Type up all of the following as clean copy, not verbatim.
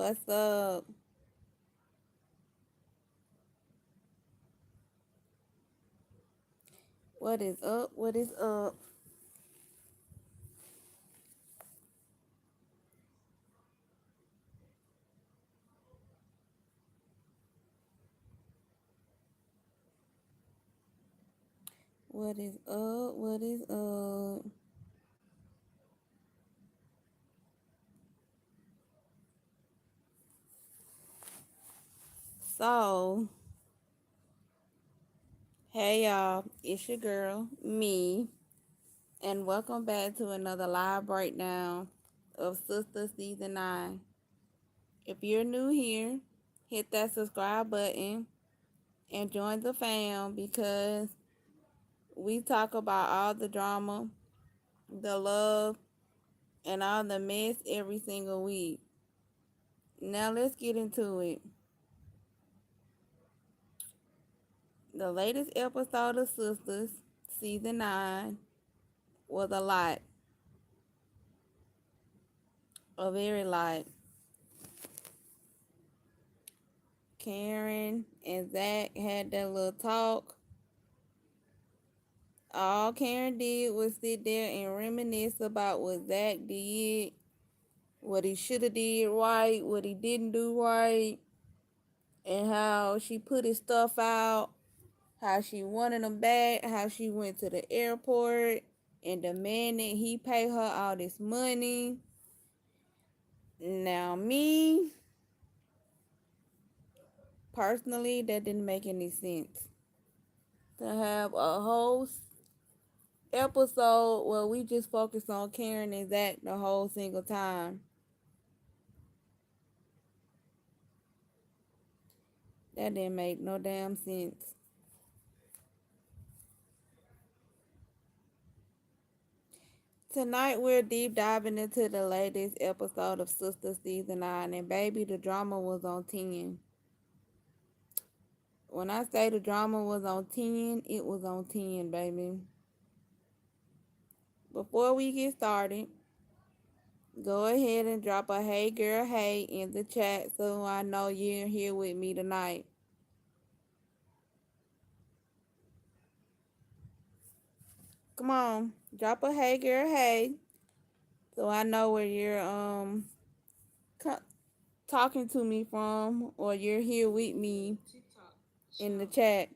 What's up? What is up? What is up? What is up? What is up? So, hey y'all, it's your girl, me, and welcome back to another live breakdown of Sistas Season 9. If you're new here, hit that subscribe button and join the fam because we talk about all the drama, the love, and all the mess every single week. Now let's get into it. The latest episode of Sistas, season 9, was a lot. A very lot. Karen and Zach had that little talk. All Karen did was sit there and reminisce about what Zach did, what he should have did right, what he didn't do right, and how she put his stuff out, how she wanted him back, how she went to the airport and demanded he pay her all this money. Now me, personally, that didn't make any sense. To have a whole episode where we just focus on Karen and Zach the whole single time. That didn't make no damn sense. Tonight we're deep diving into the latest episode of Sistas Season 9, and baby, the drama was on 10. When I say the drama was on 10, it was on 10, baby. Before we get started, go ahead and drop a hey girl hey in the chat so I know you're here with me tonight. Come on, drop a hey girl hey so I know where you're talking to me from or you're here with me in the chat.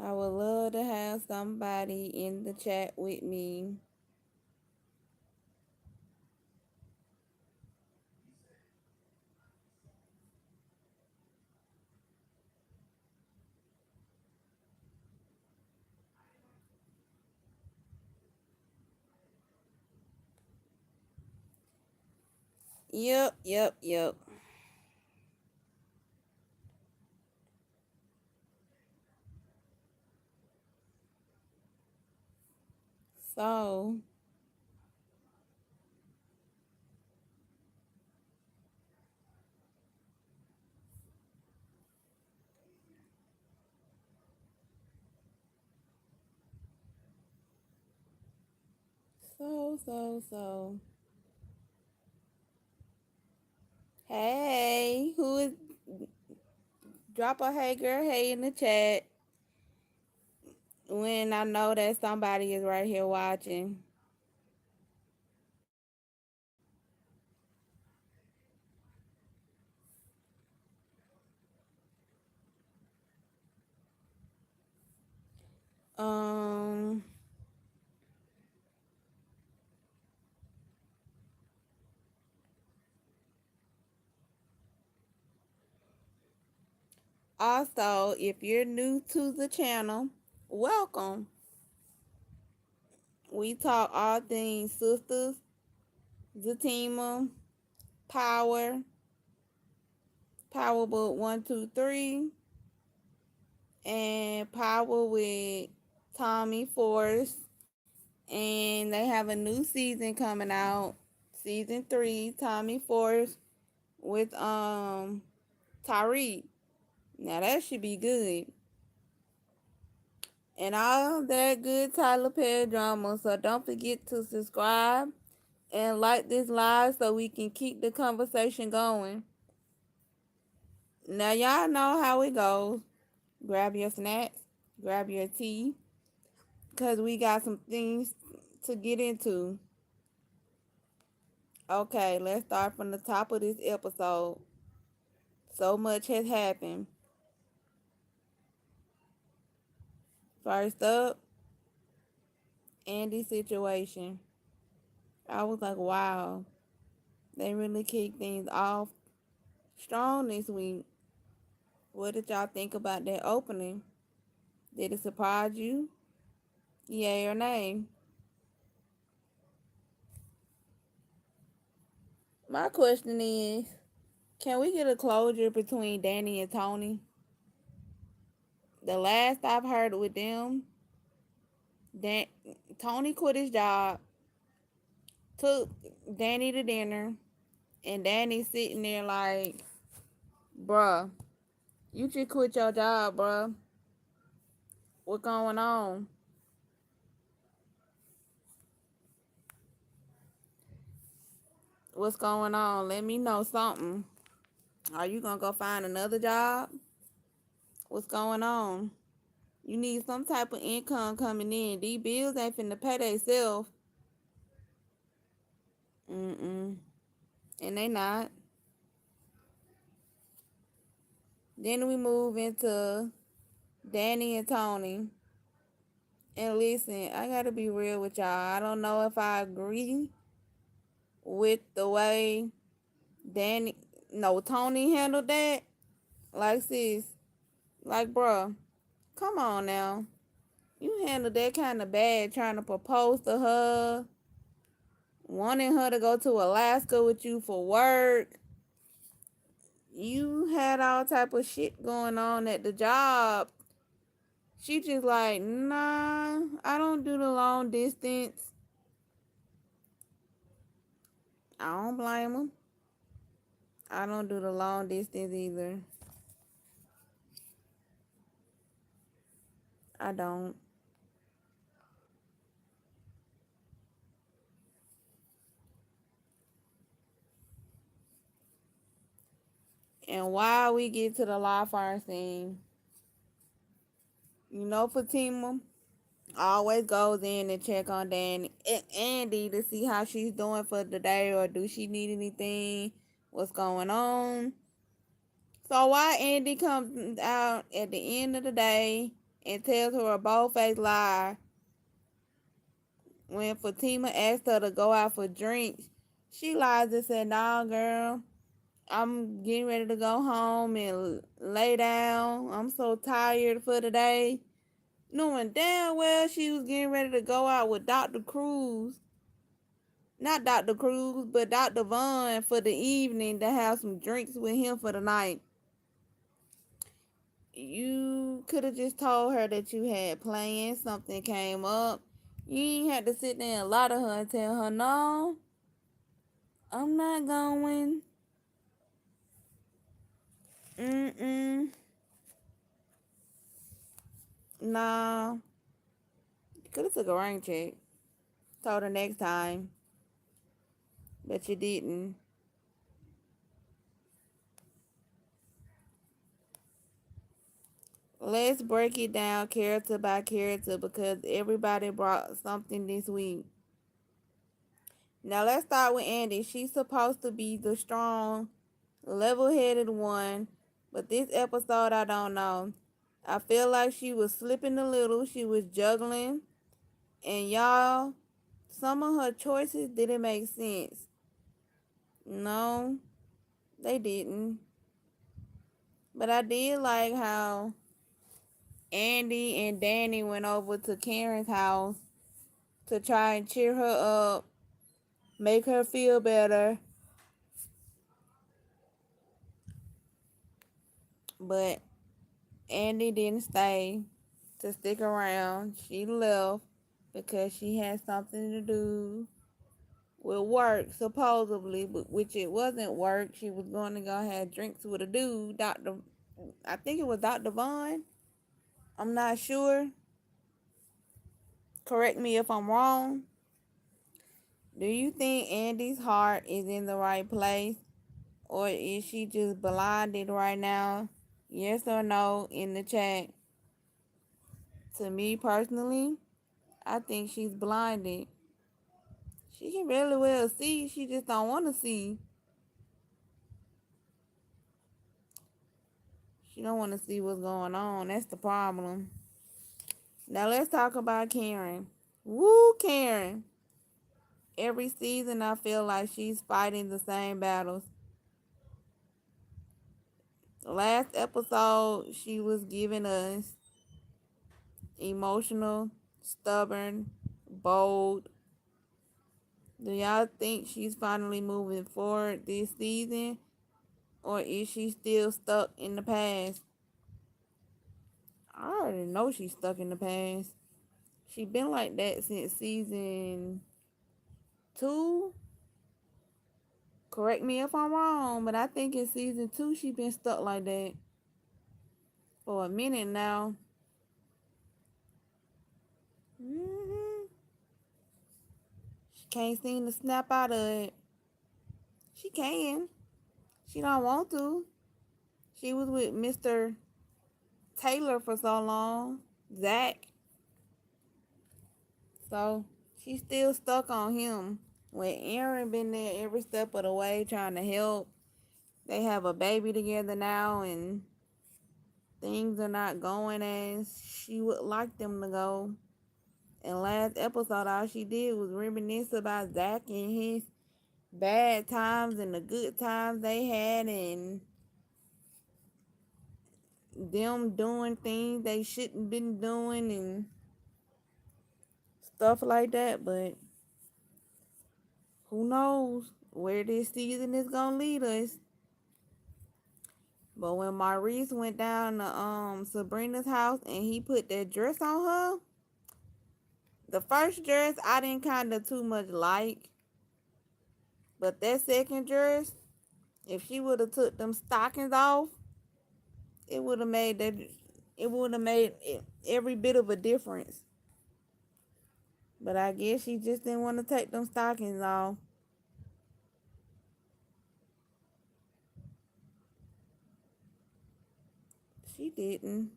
I would love to have somebody in the chat with me. Yep, yep, yep. So, so. Hey, who is drop a hey girl hey in the chat when I know that somebody is right here watching. Um Also, if you're new to the channel, welcome. We talk all things sisters, Zatima, power, power book 1, 2, 3, and power with Tommy Force. And they have a new season coming out. Season 3, Tommy Force with Tariq. Now that should be good. and all that good Tyler Perry drama. So don't forget to subscribe and like this live so we can keep the conversation going. Now y'all know how it goes. Grab your snacks, grab your tea, cause we got some things to get into. Okay, let's start from the top of this episode. So much has happened. First up, Andy's situation. I was like, wow, they really kicked things off strong this week. What did y'all think about that opening? Did it surprise you? Yay or nay? My question is, can we get a closure between Danny and Tony? The last I've heard with them, Dan- Tony quit his job, took Danny to dinner, and Danny sitting there like, bruh, you just quit your job, bruh. What going on? What's going on? Let me know something. Are you gonna go find another job? What's going on? You need some type of income coming in. These bills ain't finna pay themselves. Mm-mm. And they not. Then we move into Danny and Tony. And listen, I gotta be real with y'all. I don't know if I agree with the way Tony handled that. Like, sis, like, bruh, come on now. You handled that kind of bad trying to propose to her, wanting her to go to Alaska with you for work. You had all type of shit going on at the job. She just like, nah, I don't do the long distance. I don't blame her. I don't do the long distance either. I don't. And while we get to the law firm scene, Fatima always goes in and check on Andi to see how she's doing for the day or do she need anything, what's going on. So why Andi comes out at the end of the day and tells her a bold-faced lie when Fatima asked her to go out for drinks, she lies and said, "Nah, girl, I'm getting ready to go home and lay down. I'm so tired for the day." Knowing damn well she was getting ready to go out with Dr. Cruz. Not Dr. Cruz, but Dr. Vaughn for the evening to have some drinks with him for the night. You could have just told her that you had plans, something came up. You ain't had to sit there and lie to her and tell her, no, I'm not going. Mm-mm. Nah. You could have took a rain check. Told her next time. But you didn't. Let's break it down character by character because everybody brought something this week. Now let's start with Andi. She's supposed to be the strong, level-headed one, but this episode I don't know. I feel like she was slipping a little. She was juggling, and y'all, some of her choices didn't make sense. No, they didn't. But I did like how Andi and Danny went over to Karen's house to try and cheer her up, make her feel better. But Andi didn't stay to stick around. She left because she had something to do with work, supposedly, but which it wasn't work. She was going to go have drinks with a dude, I think it was Dr. Vaughn. I'm not sure. Correct me if I'm wrong. Do you think Andi's heart is in the right place? Or is she just blinded right now? Yes or no in the chat. To me personally, I think she's blinded. She can really well see, she just don't want to see. She don't want to see what's going on. That's the problem. Now let's talk about Karen. Woo, Karen. Every season I feel like she's fighting the same battles. The last episode she was giving us emotional, stubborn, bold. Do y'all think she's finally moving forward this season? Or is she still stuck in the past? I already know she's stuck in the past. She been like that since season 2. Correct me if I'm wrong, but I think in season 2 she been stuck like that for a minute now. hmm She can't seem to snap out of it. She can. She don't want to. She was with Mr. Taylor for so long, Zach. So she's still stuck on him. When Aaron been there every step of the way trying to help. They have a baby together now and things are not going as she would like them to go. And last episode all she did was reminisce about Zach and his bad times and the good times they had and them doing things they shouldn't been doing and stuff like that. But who knows where this season is gonna lead us. But when Maurice went down to Sabrina's house and he put that dress on her, the first dress I didn't kind of too much like, but that second dress, if she would have took them stockings off, it would have made that. It would have made every bit of a difference. But I guess she just didn't want to take them stockings off. She didn't.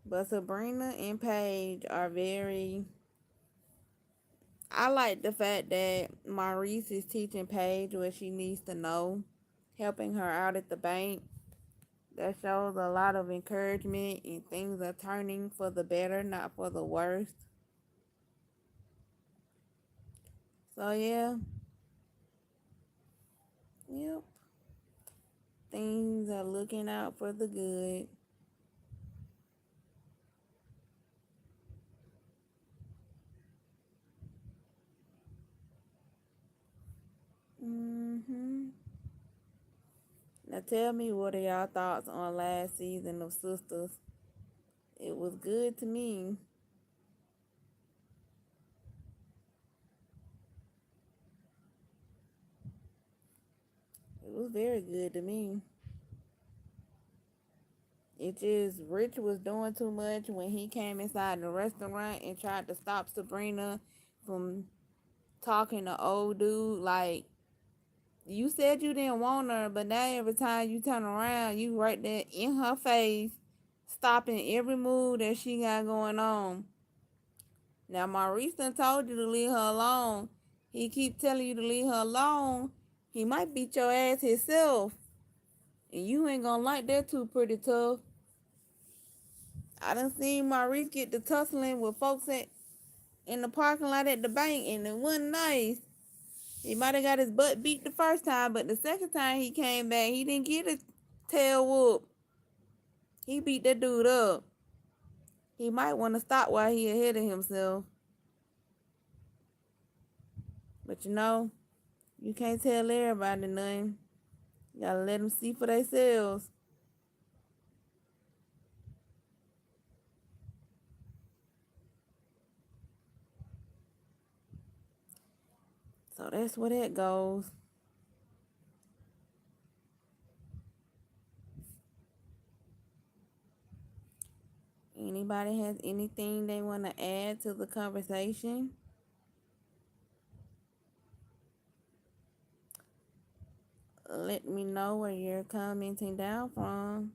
But Sabrina and Paige are very. I like the fact that Maurice is teaching Paige what she needs to know, helping her out at the bank. That shows a lot of encouragement and things are turning for the better, not for the worse. So yeah, yep. Things are looking out for the good. hmm Now tell me, what are y'all thoughts on last season of Sistas? It was good to me. It was very good to me. It just, Rich was doing too much when he came inside the restaurant and tried to stop Sabrina from talking to old dude. Like, you said you didn't want her, but now every time you turn around, you right there in her face, stopping every move that she got going on. Now, Maurice done told you to leave her alone. He keep telling you to leave her alone. He might beat your ass himself. And you ain't gonna like that too pretty tough. I done seen Maurice get to tussling with folks in the parking lot at the bank, and it wasn't nice. He might have got his butt beat the first time, but the second time he came back, he didn't get a tail whoop. He beat that dude up. He might want to stop while he ahead of himself. But you can't tell everybody nothing. You gotta let them see for themselves. So that's where that goes. Anybody has anything they want to add to the conversation? Let me know where you're commenting down from.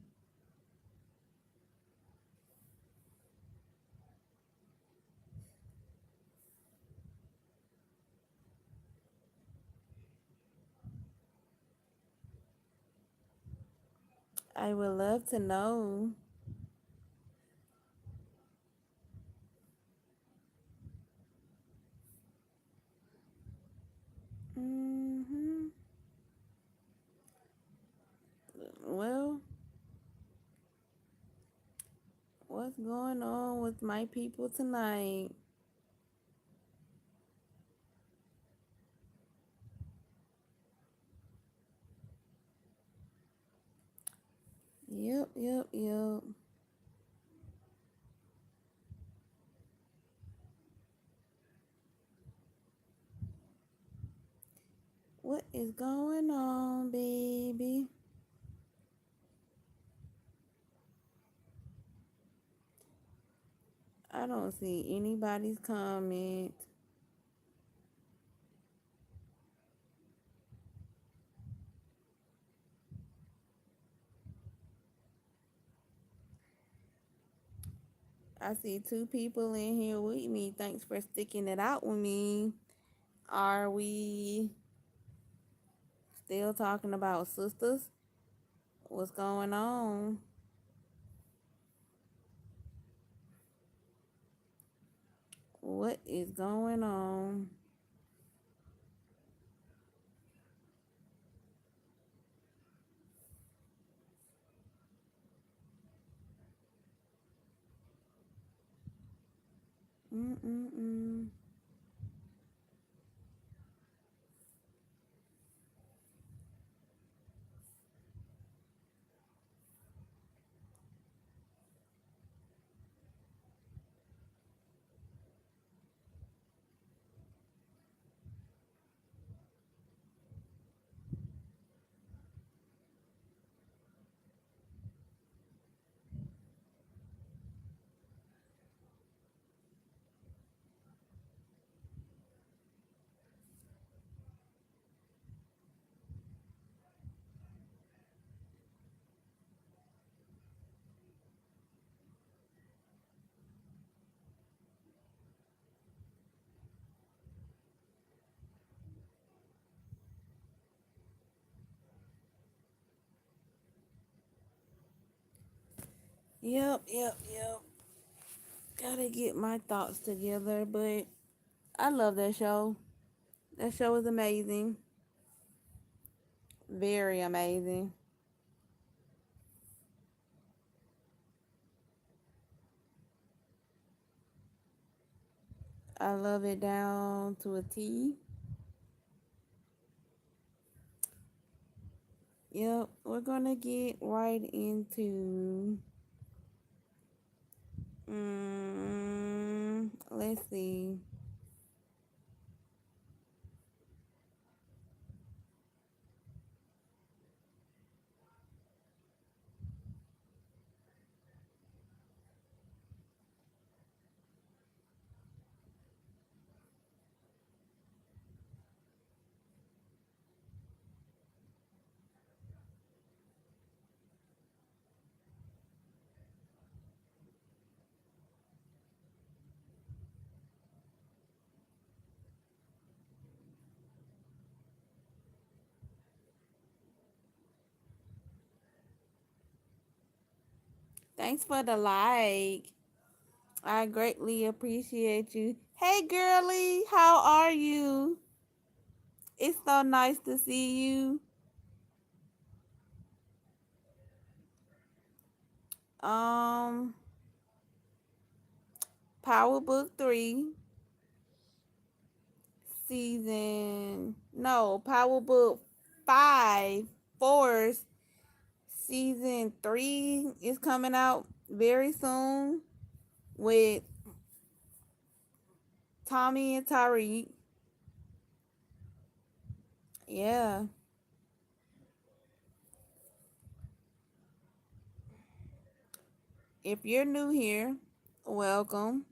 I would love to know. hmm Well, what's going on with my people tonight? Yep, yep, yep. What is going on, baby? I don't see anybody's comment. I see two people in here with me. Thanks for sticking it out with me. Are we still talking about sisters? What's going on? What is going on? Mm-mm-mm. Yep, yep, yep. Gotta get my thoughts together, but I love that show. That show is amazing. Very amazing. I love it down to a T. Yep, we're gonna get right into. Let's see. Thanks for the like. I greatly appreciate you. Hey, girly, how are you? It's so nice to see you. Um, Power Book 3, Power Book 5, Force, Season 3 is coming out very soon with Tommy and Tariq. Yeah. If you're new here, welcome.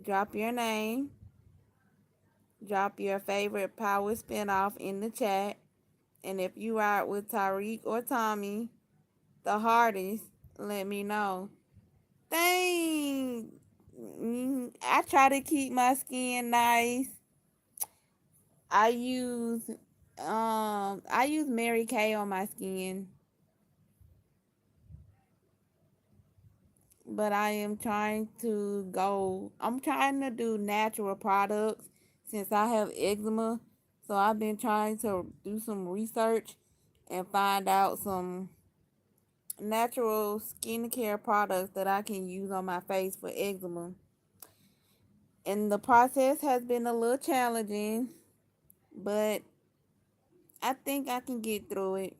Drop your name. Drop your favorite power spinoff in the chat. And if you ride with Tariq or Tommy, the hardest, let me know. Dang. I try to keep my skin nice. I use I use Mary Kay on my skin, but I'm trying to do natural products since I have eczema. So I've been trying to do some research and find out some natural skincare products that I can use on my face for eczema. And the process has been a little challenging, but I think I can get through it.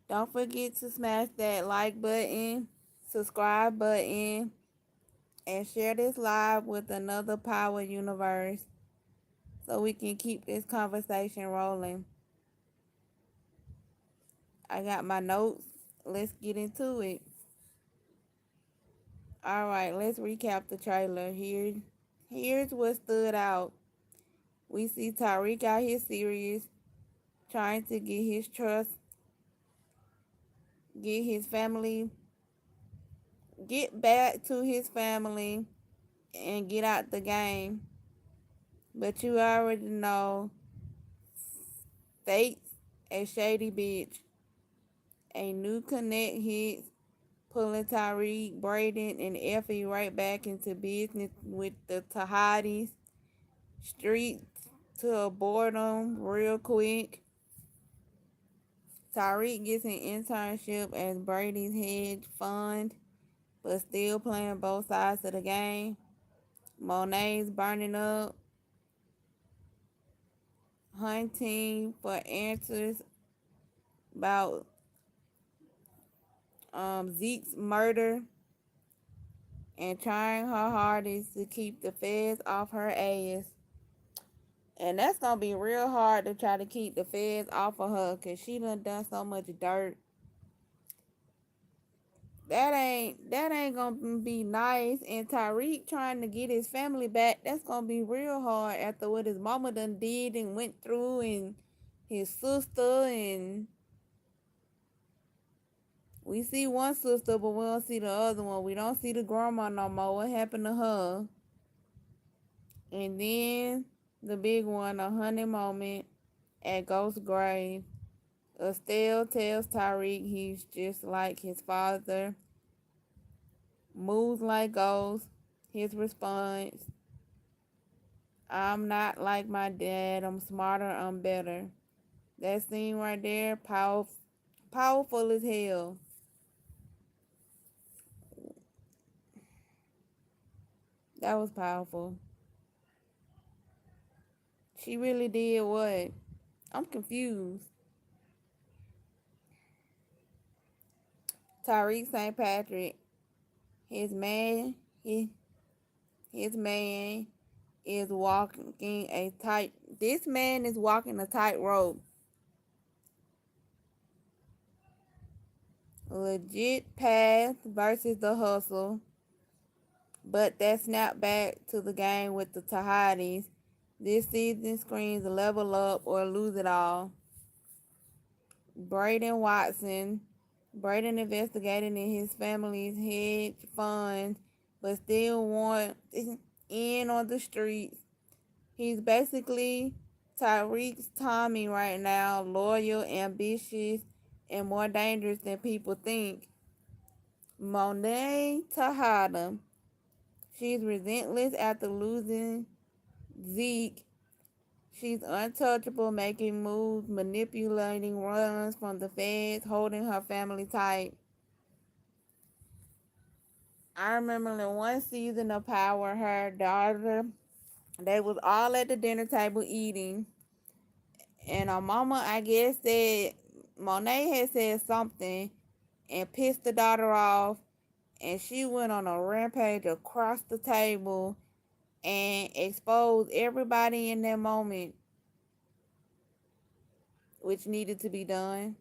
Don't forget to smash that like button, subscribe button, and share this live with another Power Universe so we can keep this conversation rolling. I got my notes. Let's get into it. All right, let's recap the trailer. Here's what stood out. We see Tariq out here serious, trying to get his trust, get his family, get back to his family, and get out the game. But you already know Fate's a shady bitch. A new connect hits, pulling Tyreek, Braden, and Effie right back into business with the Tahadis. Street to a boredom real quick. Tyreek gets an internship as Brady's hedge fund, but still playing both sides of the game. Monet's burning up, hunting for answers about Zeke's murder, and trying her hardest to keep the feds off her ass. And that's gonna be real hard to try to keep the feds off of her because she done so much dirt. That ain't gonna be nice. And Tyreek trying to get his family back, that's gonna be real hard after what his mama done did and went through, and his sister. And we see one sister, but we don't see the other one. We don't see the grandma no more. What happened to her? And then the big one, a honey moment at Ghost Grave. Estelle tells Tyreek he's just like his father. Moves like Ghost. His response, I'm not like my dad. I'm smarter. I'm better. That scene right there, powerful as hell. That was powerful. She really did what? I'm confused. Tyreek St. Patrick, his man, his man is walking a tight. This man is walking a tightrope. Legit path versus the hustle. But that snap back to the game with the Tahadis. This season screams level up or lose it all. Braden Watson. Braden investigating in his family's hedge funds, but still wants in on the streets. He's basically Tyreek's Tommy right now, loyal, ambitious, and more dangerous than people think. Monet Tejada. She's relentless after losing Zeke. She's untouchable, making moves, manipulating runs from the feds, holding her family tight. I remember in one season of Power, her daughter, they was all at the dinner table eating, and her mama, I guess, said Monet had said something and pissed the daughter off, and she went on a rampage across the table and exposed everybody in that moment, which needed to be done.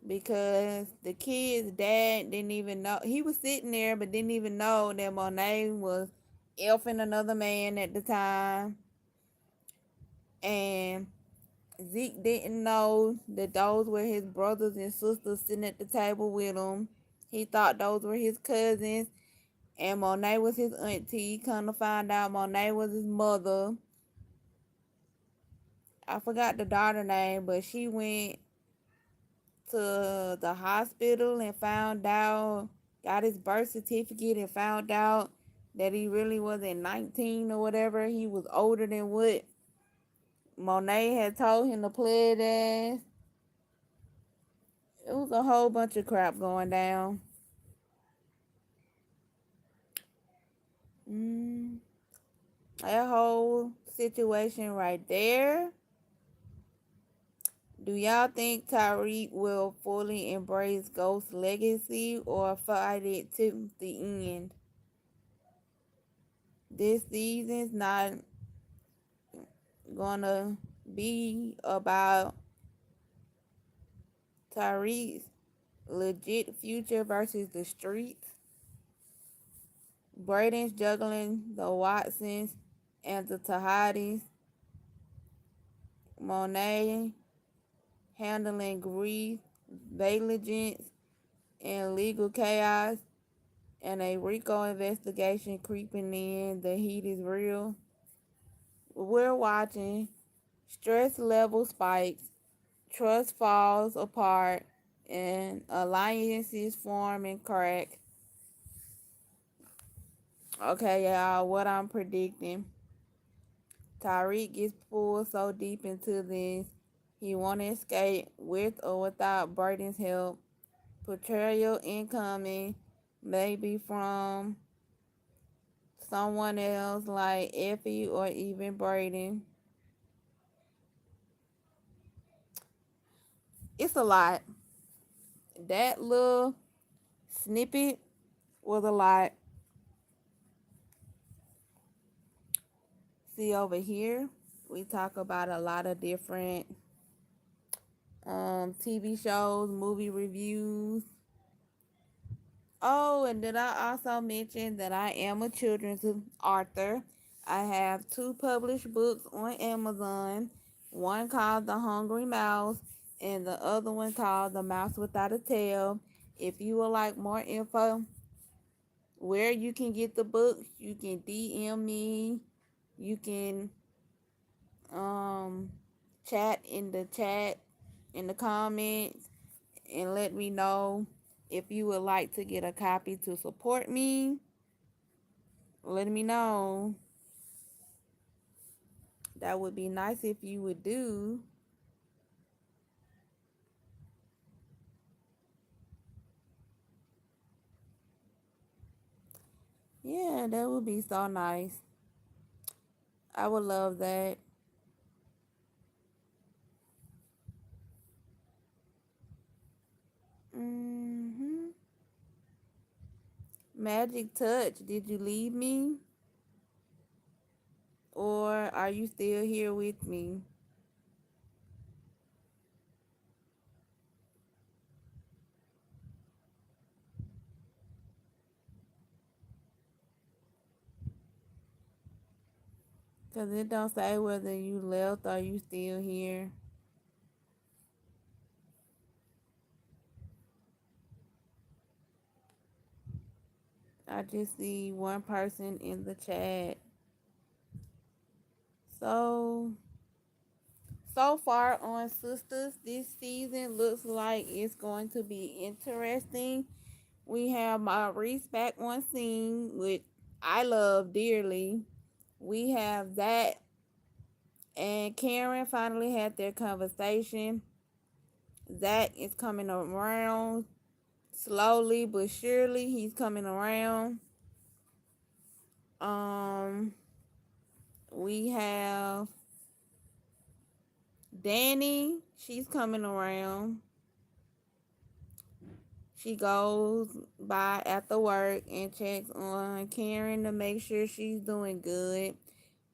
because the kid's dad didn't even know. He was sitting there but didn't even know that Monet was elfing another man at the time. And Zeke didn't know that those were his brothers and sisters sitting at the table with him. He thought those were his cousins, and Monet was his auntie. Come to find out, Monet was his mother. I forgot the daughter name, but she went to the hospital and found out, got his birth certificate and found out that he really wasn't 19 or whatever. He was older than what Monet had told him to play it as. It was a whole bunch of crap going down. Mm, that whole situation right there. Do y'all think Tyreek will fully embrace Ghost's legacy or fight it to the end? This season's not gonna be about Tyreek's legit future versus the streets. Braden's juggling the Watsons and the Tahatis. Monet handling grief, negligence, and legal chaos. And a RICO investigation creeping in. The heat is real. We're watching. Stress level spikes. Trust falls apart. And alliances form and crack. Okay, y'all, what I'm predicting. Tyreek gets pulled so deep into this, he won't escape with or without Braden's help. Betrayal incoming, maybe from someone else like Effie or even Braden. It's a lot. That little snippet was a lot. See over here, we talk about a lot of different TV shows, movie reviews. Oh, and did I also mention that I am a children's author? I have two published books on Amazon. One called The Hungry Mouse and the other one called The Mouse Without a Tail. If you would like more info, where you can get the books, you can DM me. You can um chat in the comments and let me know if you would like to get a copy to support me. Let me know. That would be nice if you would do. Yeah, that would be so nice. I would love that. hmm Magic touch. Did you leave me? Or are you still here with me? Because it don't say whether you left or you still here. I just see one person in the chat. So, so far on Sistas, this season looks like it's going to be interesting. We have Maurice back on scene, which I love dearly. We have Zach and Karen finally had their conversation. Zach is coming around slowly but surely. He's coming around. Um, we have Danni. She's coming around. She goes by after work and checks on Karen to make sure she's doing good.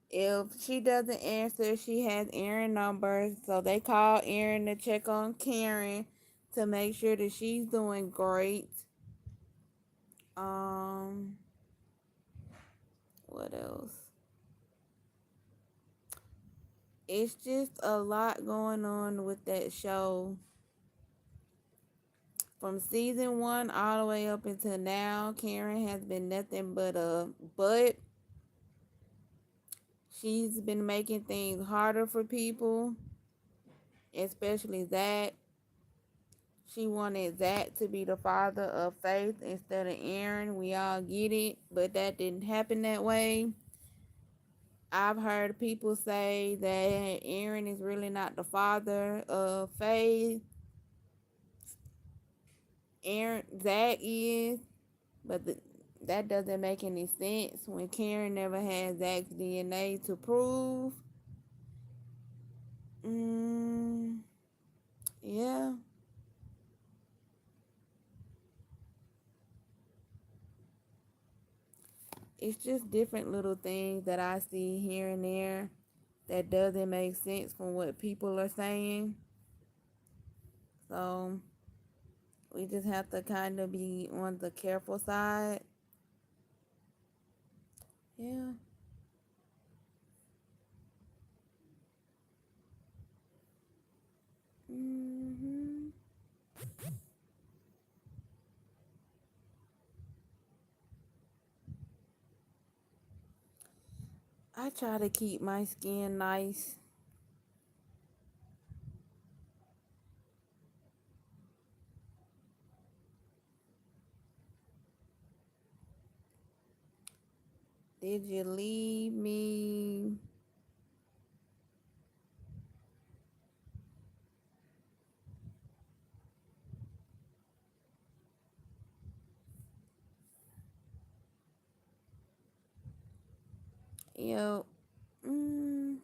If she doesn't answer, she has Aaron numbers, so they call Aaron to check on Karen to make sure that she's doing great. Um, what else? It's just a lot going on with that show. From season one all the way up until now, Karen has been nothing but a butt. She's been making things harder for people, especially Zach. She wanted Zach to be the father of Faith instead of Aaron. We all get it, but that didn't happen that way. I've heard people say that Aaron is really not the father of Faith. Zach is, but that doesn't make any sense when Karen never had Zach's DNA to prove. Yeah. It's just different little things that I see here and there that doesn't make sense from what people are saying. So we just have to kind of be on the careful side. Yeah. hmm I try to keep my skin nice. Did you leave me? Yo. hmm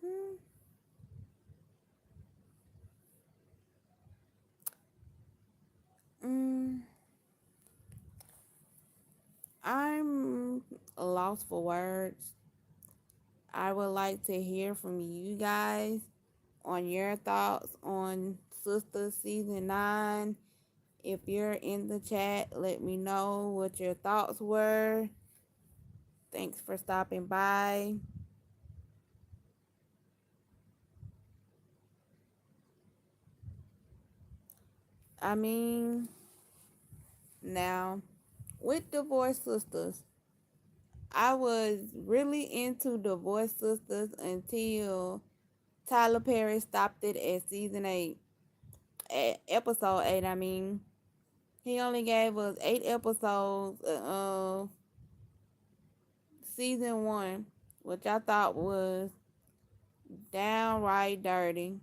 Mm, I'm lost for words. I would like to hear from you guys on your thoughts on Sistas Season 9. If you're in the chat, let me know what your thoughts were. Thanks for stopping by. I mean, now, with Divorce Sisters, I was really into Divorce Sisters until Tyler Perry stopped it at season 8. At episode 8, I mean. He only gave us 8 episodes of season 1, which I thought was downright dirty.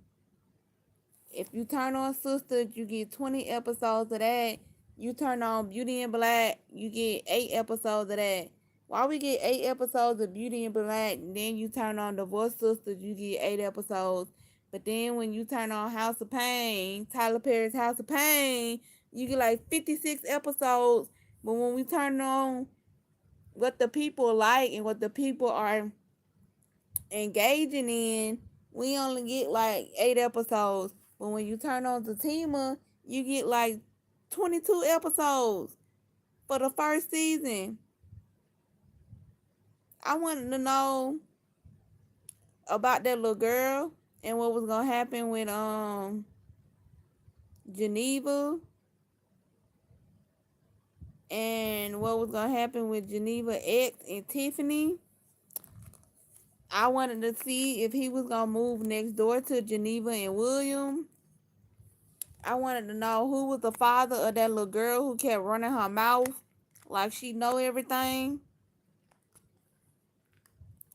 If you turn on Sisters, you get 20 episodes of that. You turn on Beauty and Black, you get 8 episodes of that. Why we get 8 episodes of Beauty and Black, and then you turn on Divorce Sisters, you get 8 episodes. But then when you turn on House of Pain, Tyler Perry's House of Pain, you get like 56 episodes. But when we turn on what the people like and what the people are engaging in, we only get like 8 episodes. But when you turn on Fatima, you get like 22 episodes for the first season. I wanted to know about that little girl and what was gonna happen with Geneva, and what was gonna happen with Geneva X and Tiffany. I wanted to see if he was gonna move next door to Geneva and William. I wanted to know who was the father of that little girl who kept running her mouth like she know everything.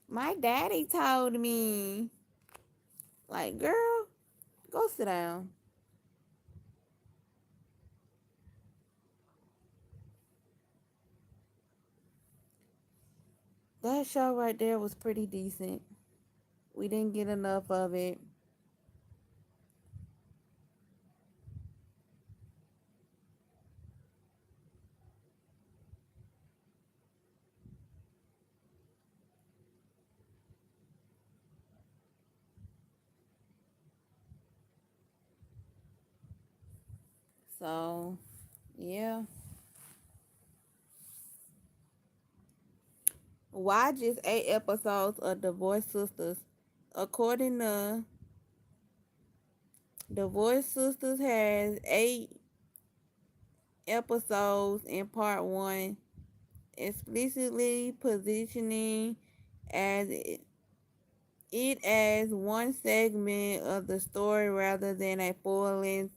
My daddy told me, like, girl, go sit down. That show right there was pretty decent. We didn't get enough of it. So, yeah. Why just 8 episodes of Divorced Sistas? According to Divorced Sistas has 8 episodes in part one, explicitly positioning as it as one segment of the story rather than a full-length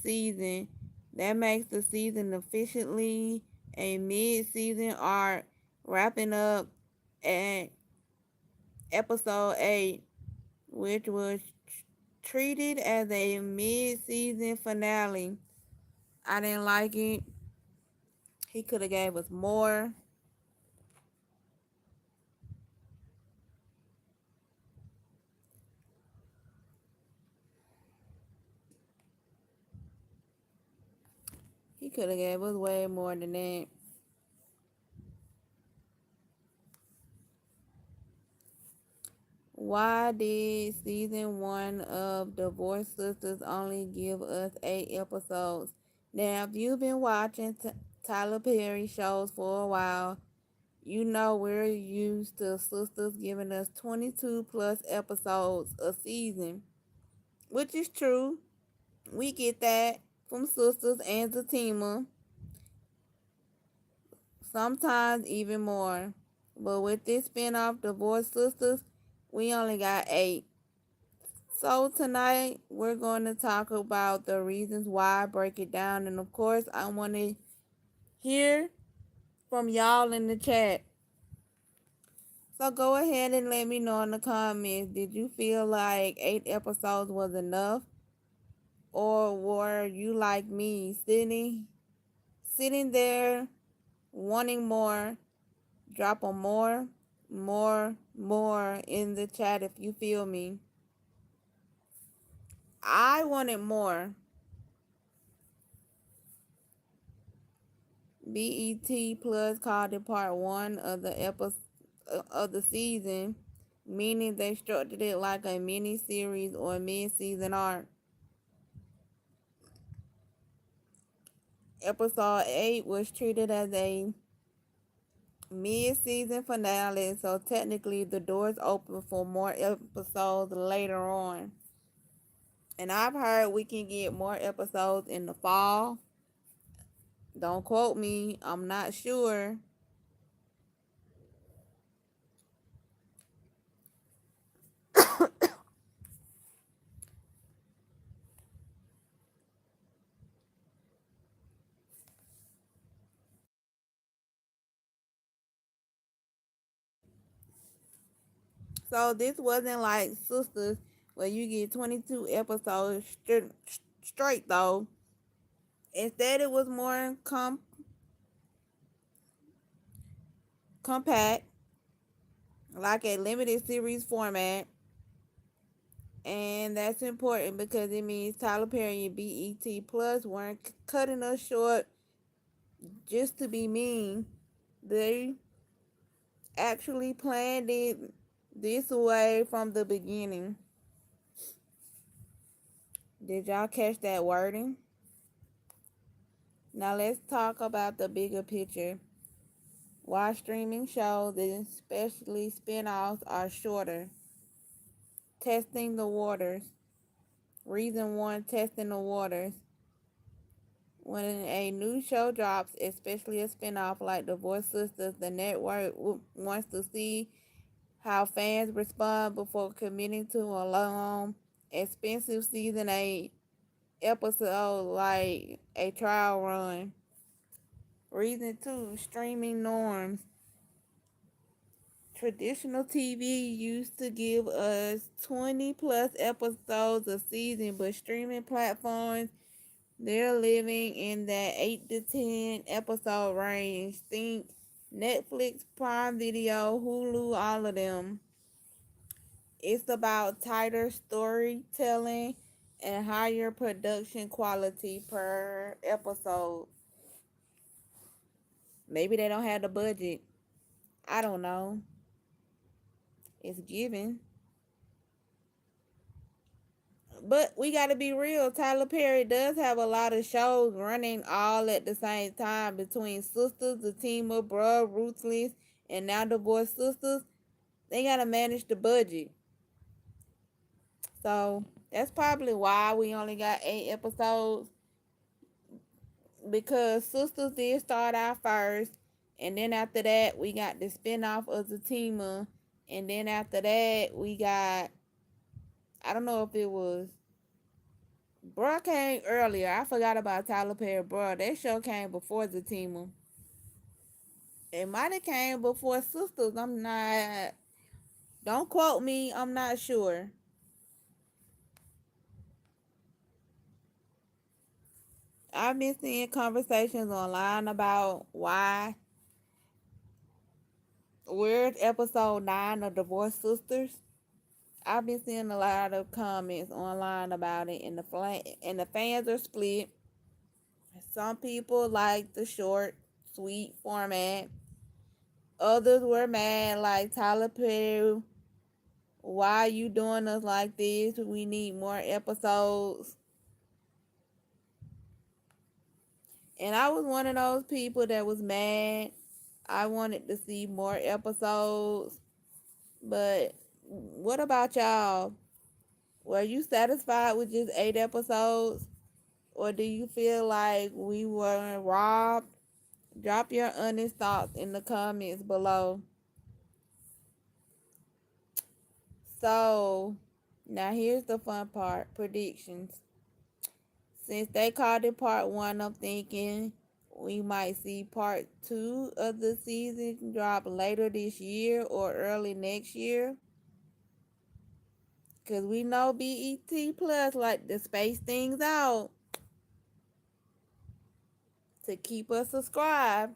season. That makes the season efficiently a mid-season arc, wrapping up at episode 8, which was treated as a mid-season finale. I didn't like it. He could have gave us more. He could have gave us way more than that. Why did season one of Divorced Sisters only give us 8 episodes? Now, if you've been watching Tyler Perry shows for a while, you know we're used to Sisters giving us 22 plus episodes a season, which is true. We get that from Sisters and Fatima, sometimes even more. But with this spinoff, Divorced Sisters, we only got 8. So tonight we're going to talk about the reasons why, break it down, and of course I want to hear from y'all in the chat. So go ahead and let me know in the comments, did you feel like 8 episodes was enough, or were you like me, sitting there wanting more? Drop a more in the chat if you feel me. I wanted more. BET Plus called it part one of the episode of the season, meaning they structured it like a mini series or mid-season arc. Episode 8 was treated as a mid-season finale, so technically the doors open for more episodes later on. And I've heard we can get more episodes in the fall. Don't quote me, I'm not sure. So this wasn't like Sisters where you get 22 episodes straight though. Instead, it was more compact, like a limited series format. And that's important because it means Tyler Perry and BET Plus weren't cutting us short just to be mean. They actually planned it this way from the beginning. Did y'all catch that wording? Now let's talk about the bigger picture. Why streaming shows, especially spin-offs, are shorter. Testing the waters. Reason one, testing the waters. When a new show drops, especially a spinoff like Divorced Sisters, the network wants to see how fans respond before committing to a long, expensive season 8 episode like a trial run. Reason 2, streaming norms. Traditional TV used to give us 20 plus episodes a season, but streaming platforms, they're living in that 8 to 10 episode range. Think Netflix, Prime Video, Hulu, all of them. It's about tighter storytelling and higher production quality per episode. Maybe they don't have the budget. I don't know. It's given. But we got to be real. Tyler Perry does have a lot of shows running all at the same time between Sistas, the team of Bruh, Ruthless, and now Divorced Sisters. They got to manage the budget. So that's probably why we only got 8 episodes, because Sisters did start out first, and then after that we got the spinoff of Fatima, and then after that we got, I don't know if it was, Bruh came earlier. I forgot about Tyler Perry. Bruh, that show came before Fatima. It might have came before Sisters. I'm not. Don't quote me. I'm not sure. I've been seeing conversations online about why we're episode 9 of Divorced Sisters. I've been seeing a lot of comments online about it, and the fans are split. Some people like the short, sweet format. Others were mad, like Tyler Perry. Why are you doing us like this? We need more episodes. And I was one of those people that was mad. I wanted to see more episodes. But what about y'all? Were you satisfied with just 8 episodes? Or do you feel like we were robbed? Drop your honest thoughts in the comments below. So, now here's the fun part, predictions. Since they called it part 1, I'm thinking we might see part 2 of the season drop later this year or early next year. Because we know BET Plus like to space things out to keep us subscribed.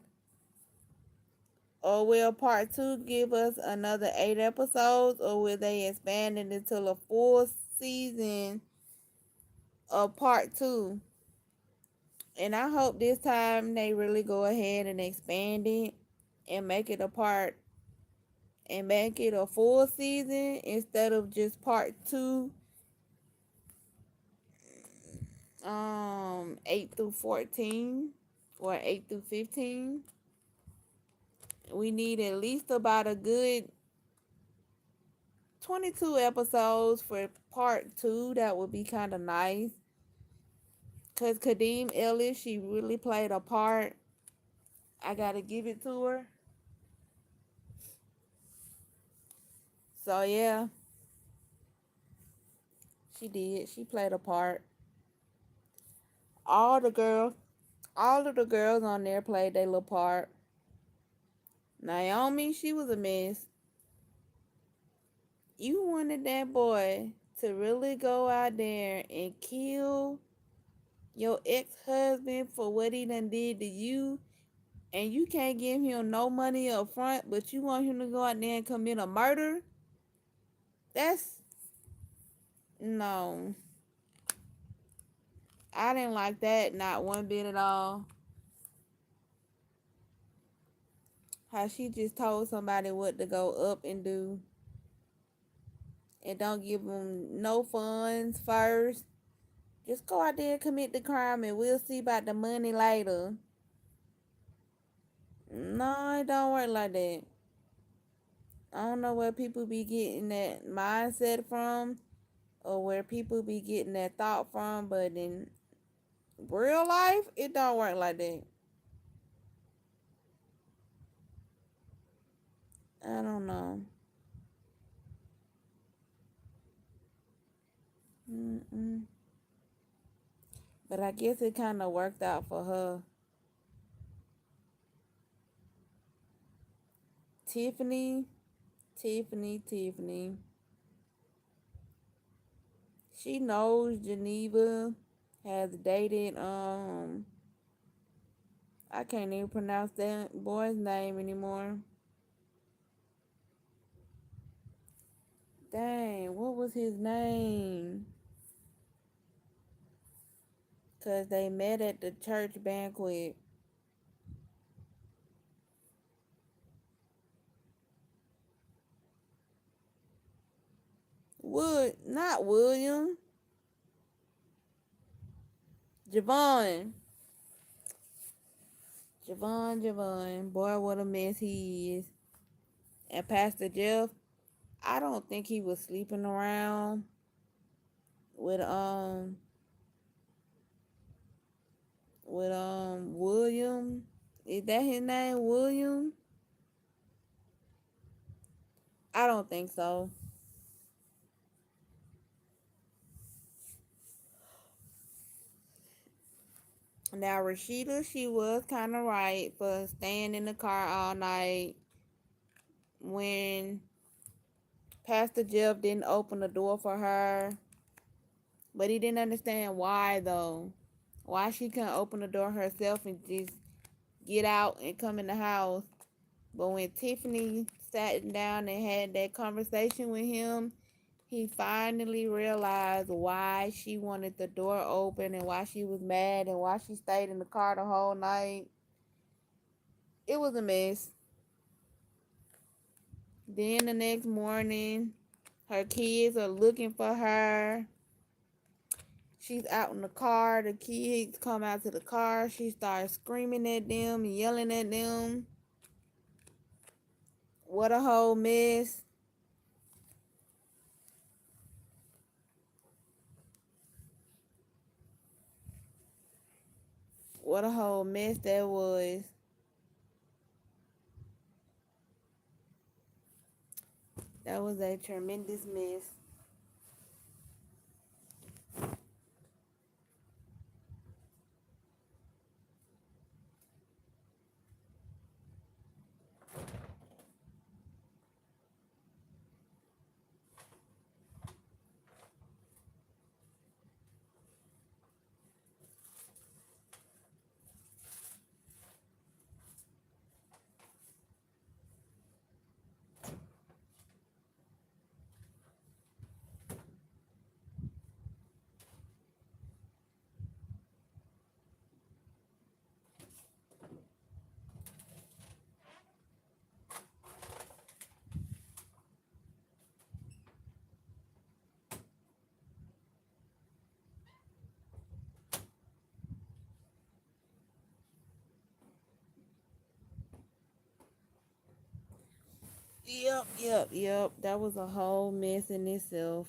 Or will part 2 give us another 8 episodes, or will they expand it until a full season of part 2? And I hope this time they really go ahead and expand it and make it a full season instead of just part 2, 8 through 14 or 8 through 15. We need at least about a good 22 episodes for part 2. That would be kind of nice. Because Kadeem Ellis, she really played a part. I got to give it to her. So, yeah. She did. She played a part. All the girls, all of the girls on there played their little part. Naomi, she was a mess. You wanted that boy to really go out there and kill your ex-husband for what he done did to you, and you can't give him no money up front, but you want him to go out there and commit a murder? That's, no. I didn't like that, not one bit at all. How she just told somebody what to go up and do, and don't give them no funds first. Just go out there and commit the crime, and we'll see about the money later. No, it don't work like that. I don't know where people be getting that mindset from, or where people be getting that thought from, but in real life, it don't work like that. I don't know. Mm-mm. But I guess it kind of worked out for her. Tiffany, Tiffany. She knows Geneva has dated, I can't even pronounce that boy's name anymore. Dang, what was his name? Because they met at the church banquet. Not William. Javon. Javon. Boy, what a mess he is. And Pastor Jeff, I don't think he was sleeping around with William. Is that his name, William? I don't think so. Now Rashida, she was kind of right for staying in the car all night when Pastor Jeff didn't open the door for her. But he didn't understand why though. Why she couldn't open the door herself and just get out and come in the house. But when Tiffany sat down and had that conversation with him, he finally realized why she wanted the door open and why she was mad and why she stayed in the car the whole night. It was a mess. Then the next morning, her kids are looking for her. She's out in the car. The kids come out to the car. She starts screaming at them, yelling at them. What a whole mess. What a whole mess that was. That was a tremendous mess. Yep. That was a whole mess in itself.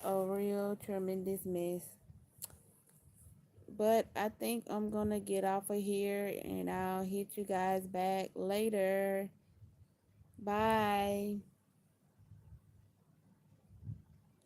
A real tremendous mess. But I think I'm gonna get off of here and I'll hit you guys back later. Bye.